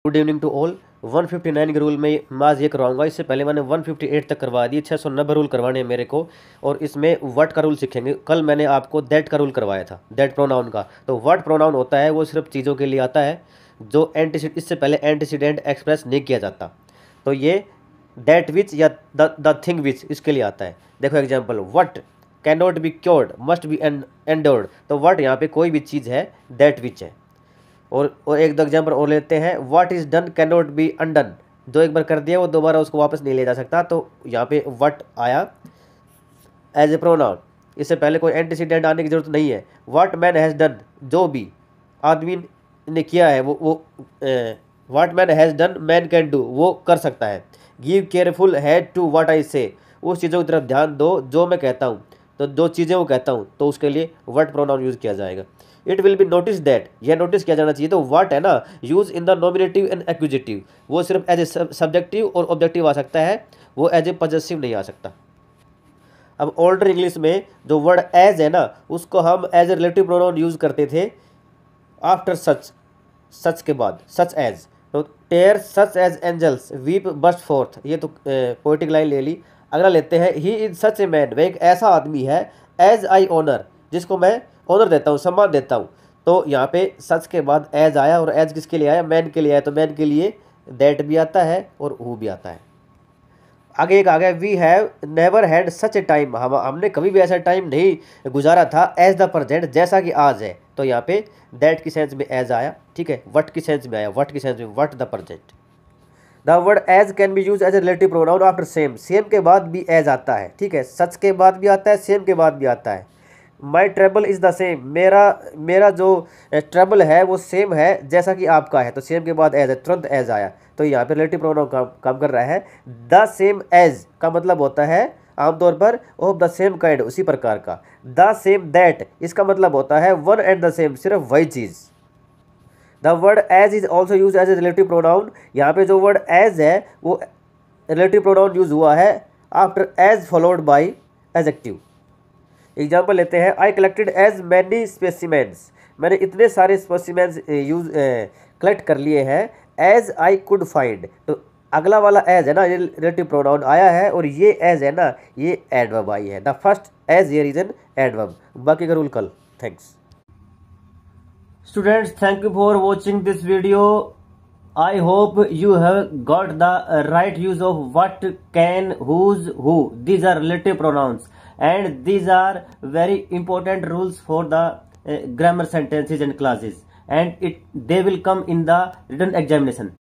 Good evening to all. 159 के rule में मैं आज ये करवाऊंगा। इससे पहले मैंने 158 तक करवा दी। 690 रूल करवाने हैं मेरे को, और इसमें व्हाट का रूल सीखेंगे। कल मैंने आपको दैट का रूल करवाया था, दैट प्रोनाउन का। तो व्हाट प्रोनाउन होता है वो सिर्फ चीज़ों के लिए आता है जो इससे पहले एंटीसीडेंट एक्सप्रेस नहीं किया जाता। तो ये दैट विच या द थिंग विच इसके लिए आता है। देखो example, what can not be cured must be endowed. तो व्हाट यहाँ पे कोई भी चीज़ है, दैट विच है। और एक दो एग्जाम्पल और लेते हैं। What is done can not be undone. जो एक बार कर दिया वो दोबारा उसको वापस नहीं ले जा सकता। तो यहाँ पे व्हाट आया एज ए प्रोनाउन। इससे पहले कोई एंटीसीडेंट आने की जरूरत नहीं है। व्हाट मैन हैज़ डन, जो भी आदमी ने किया है वो what man has done man can do, वो कर सकता है। Give careful heed to what I say, उस चीज़ों की तरफ ध्यान दो जो मैं कहता हूँ। तो जो चीज़ें वो कहता हूँ तो उसके लिए व्हाट प्रोनाउन यूज़ किया जाएगा। It will be notice that, यह नोटिस किया जाना चाहिए। तो व्हाट है ना, use in the nominative and एक्विजिटिव। वो सिर्फ एज ए सब्जेक्टिव और ऑब्जेक्टिव आ सकता है, वो एज ए पॉजेसिव नहीं आ सकता। अब ओल्डर इंग्लिश में जो वर्ड एज है ना, उसको हम as a relative pronoun use करते थे आफ्टर सच, सच के बाद, सच एज। तो tears such as angels weep burst forth, ये तो पोएटिक लाइन ले ली। अगला लेते हैं, he is such a man, वह एक ऐसा आदमी है, एज आई ऑनर, जिसको मैं ऑनर देता हूँ, सम्मान देता हूँ। तो यहाँ पे सच के बाद एज आया, और एज किसके लिए आया, मैन के लिए आया। तो मैन के लिए दैट भी आता है और हु भी आता है। आगे एक आ गया, we have never had such a time, हमने कभी भी ऐसा टाइम नहीं गुजारा था एज द प्रेजेंट, जैसा कि आज है। तो यहाँ पे दैट की सेंस में एज आया, ठीक है। वट की सेंस में आया, वट की सेंस में what the present. The word as can be use as a relative pronoun after same, same के बाद भी एज आता है, ठीक है। सच के बाद भी आता है, सेम के बाद भी आता है। माई ट्रबल इज़ द सेम, मेरा जो ट्रबल है वो सेम है जैसा कि आपका है। तो सेम के बाद एज है, तुरंत एज आया। तो यहाँ पे रिलेटिव प्रोनाउन काम कर रहा है। द सेम एज का मतलब होता है आमतौर पर ऑफ द सेम काइंड, उसी प्रकार का। द सेम दैट, इसका मतलब होता है वन एंड द सेम, सिर्फ वही चीज़। The word as is also use as a relative pronoun, यहाँ पे जो वर्ड एज है वो रिलेटिव प्रोनाउन यूज हुआ है after as followed by adjective. Example लेते हैं, I collected as many specimens, मैंने इतने सारे स्पेसिमेंस कलेक्ट कर लिए हैं एज आई कुड फाइंड। तो अगला वाला एज है ना, ये रिलेटिव प्रोनाउन आया है, और ये एज है ना, ये एडवर्ब आई है। The first as here is an adverb. बाकी का रूल कल। Thanks students, thank you for watching this video. I hope you have got the right use of what, can, whose, who. These are relative pronouns, and these are very important rules for the grammar sentences and clauses, and they will come in the written examination.